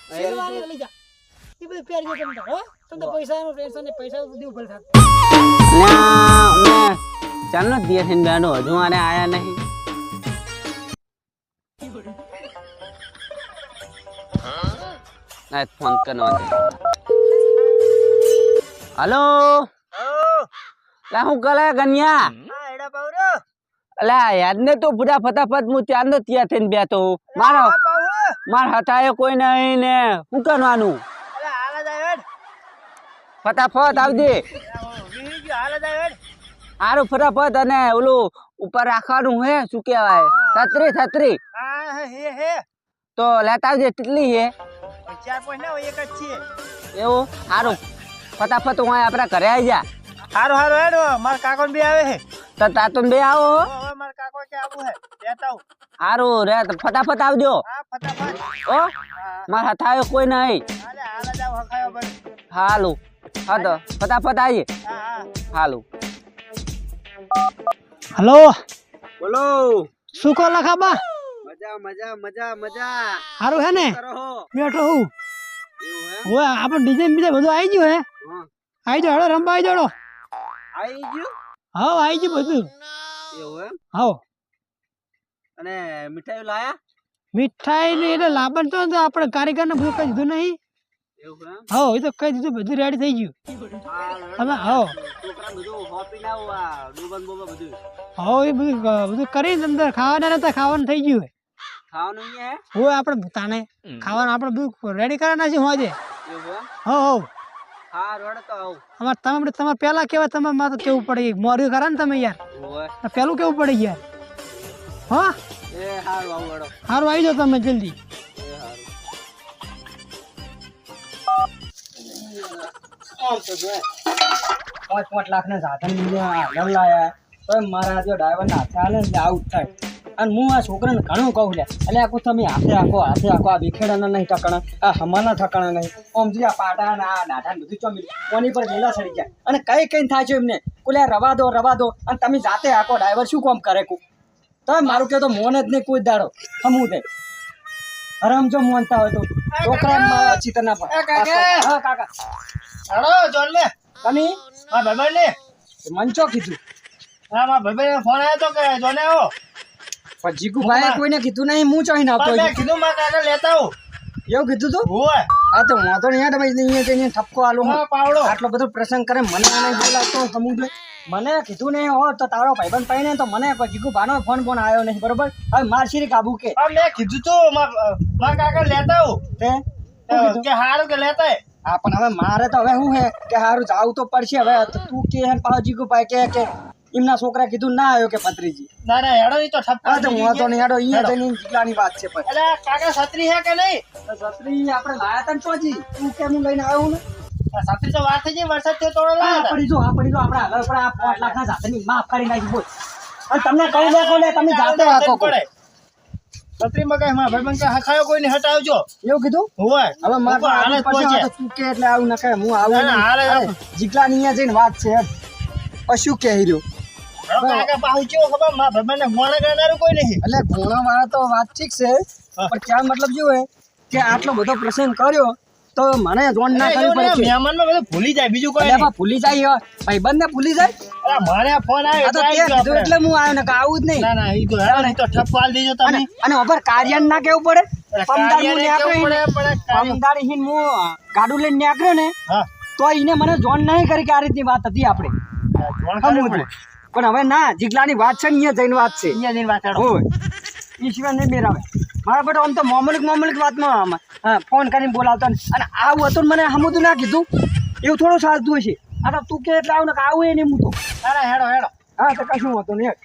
શેરવાની લઈ જા એ બધું પહેરજો તમે તાર હો તમને પૈસાનું ટેન્શન ને પૈસા દેવું ભલ થાત ચાલો દિયે થઈને બેઠો હજુ આને આયા નહીં ફોન કરવાનો હલો લા હું કરે ગન્યા એડા પાવરો અલા યાદ ને તો પૂરા ફટાફટ હું ત્યાં નો ત્યાં થઈને બેઠો માર હટાયો કોઈ નહીં ને શું કરવાનું અરે હાલ જાય હેડ ફટાફટ આવજે વીહી ગયો હાલ જાય હેડ હારું ફટાફટ અને ઓલું ઉપર રાખવાનું હે શું કહેવાય છત્રી હા હે તો લેતા આવજે કેટલી હે 4 પોઈન્ટ ના એક જ છે એવું હારું ફટાફટ હું આપણા ઘરે આવી જા હારું હેડ માર કાકો બી આવે હે તો તાતું બે આવો હવે માર કાકો કે આવું હે લેતા આવું હારું રે તો ફટાફટ આવજો હા ફટાફટ ઓ માર હથાયો કોઈ નહીં હાલે હાલ જાવ હખાયો બસ હાલું હા તો ફટાફટ આવીએ હા હાલું હલો બોલો શું કો લખાબા મજા હારું હે ને કરો બેઠો હું એવું હે ઓય આપણ ડિઝાઇન બીજા બધું આવી ગયું હે આવી જાવ હેડો રંબા આવી જાવ આવી ગયું હા આવી ગયું બધું એવું એમ હા અને મીઠાઈ લાયા મીઠાઈ ને એટલે લાવણ તો આપણે કારીગર ને બધું કઈ દીધું નહીં એવું એમ હા એ તો કઈ દીધું બધું રેડી થઈ ગયું તમે હા છોકરા બધું હોપી ના આ ડોબન બોબા બધું હા એ બધું કરીને અંદર ખાવાના નતા ખાવાનું થઈ ગયું ખાવાનું હે હોય આપણે તાને ખાવાનું આપણે બધું રેડી કરી નાખી હોજે એવું એમ હો હા રોડ તો આવું અમારે તમે પેલા કેવા તમે માં તો કેવું પડે મોર્યું ખરા ને તમે યાર ઓય પેલું કેવું પડે યાર હા એ હારું આવું વડો સારું આવી જાઓ તમે જલ્દી એ હારું આમ તો જો 5 લાખ ના સાધન લઈ લાયા તો મારા જો ડ્રાઈવર ના હાથે હાલે ને આઉટ થાય અને હું આ છોકરાને ઘણું કહું લે એટલે આખું તમે હાથે આખો આ વિખેડાના નહીં ઠકાણા આ હમાના ઠકાણા નહીં ઓમ જે આ પાટા ને આ નાટા ને બધું ચોમી કોની પર વેલા સડી જાય અને કઈ થાય છે એમને કોલે રવા દો અને તમે જાતે આખો ડ્રાઈવર શું કામ કરે કુ તમે મારું કે તો મોન જ નહીં કોઈ દાડો હમું દે હરામ જો મોનતા હોય તો છોકરા ચિત્ર ના પડે હા કાકા હેડો જોન લે કની હા ભાઈ લે મંચો કીધું હા મારા ભાઈ ફોન આવ્યો તો કે જોને આવો પણ જીગુ ભાઈ કોઈને કીધું નહીં હું ચોઈને આપતો મેં કીધું મારા કાકા લેતા આવો એવું કીધું તું હોય આ તો વાંધો નહીં તમે અહીંયા ઠપકો આલો હા પાવડો આટલો બધો પ્રસંગ કરે મને નહીં બોલાવતો સમુદ્ર મને કીધું નહીં હો તો તારો ભાઈબંધ પાઈને તો મને જીગુ ભાનો ફોન આવ્યો નહીં બરોબર હવે માર શીરી કાબુ કે હા મેં કીધું તો મારા કાકા લેતા આવો તે કે હારું કે લેતા હા પણ હવે મારે તો હવે શું હે કે હારું જાવું તો પડશે હવે તો તું કે પાછો જીગુ ભાઈ કે એમના છોકરા કીધું ના આવ્યો કે પત્રીજી ના હેડો ઈ તો ઠપકા હા તો વાંધો નહીં હેડો અહીંયા જઈને જીગલાની વાત છે પણ એટલે કાકા છત્રી હે કે નહીં સત્રી આપણે લાયા તને ચોજી તું કેમ લઈને આવ્યો ને છત્રી તો વાર થઈ ગઈ વરસાદ થયો તોડો લાયા પડી જો આપણે આગળ પણ આ 5 લાખ ના જાતની માફ કરી નાખી બોલ અને તમને કહી દે કોને તમે જાતે આખો પડે છત્રી મગાય માં ભાઈબંધ કે હખાયો કોઈને હટાવજો એવું કીધું હોય હવે મારે તો હાલ જ આવું પડશે, પહોંચે. આ તો તું કે એટલે આવું ન કરે હું આવું ના, ના, હાલ જ નહીં. આવું. અરે, જીગલાની અહીંયા જઈને વાત છે હેડ. પણ શું કહી રહ્યો હવે કાકા પાહુ ચેવો ખબર માં ભાઈબંધ ને મોણે કરનારું કોઈ નહીં એટલે ઘોણા વાળા તો વાત ઠીક છે પણ ક્યાં મતલબ શું હે કે આટલો બધો પ્રસંગ કર્યો તો મને જોન ના કરવી પડે છે. મહેમાન માં બધું ભૂલી જાય બીજું કોઈ એટલે નહીં. બા ભૂલી જાય ભાઈબંધ ને ભૂલી જાય અરે મારે ફોન આવ્યો આ તો એટલે તે આવી ગયો કીધું એટલે આપણે. હું આવ્યો ને કે આવું જ નહીં ના ના ઈ તો હેડો નહીં તો ઠપકો આલી દેજો તમે અને અબર કાર્યન ના કેવું પડે પમદાડી હું કાર્યાને કેવું નીકળ્યો પડે, પણ પમદાડી હિન હું ગાડું લઈને નીકળ્યો ને હા તો એને મને જોન નહીં કરી કે આ રીતની વાત હતી આપણે જોણ કરવું પડે. પણ હવે ના જીગલાની વાત છે ને અહીંયા જઈને વાત છે અહીંયા જઈને વાત હેડો. હોય ઈ સિવાય નહીં મેરાવે મારા બેટા આમ તો મામૂલિક વાતમાં ફોન કરીને બોલાવતા ને અને આવું હતું ને મને હમુદું ના કીધું એવું થોડું સાચું હશે આ તો તું કે એટલે આવું ને કે આવું એ નહીં હું તો ના ના હેડો હેડો હા તો કશું હતું નહીં હેડો.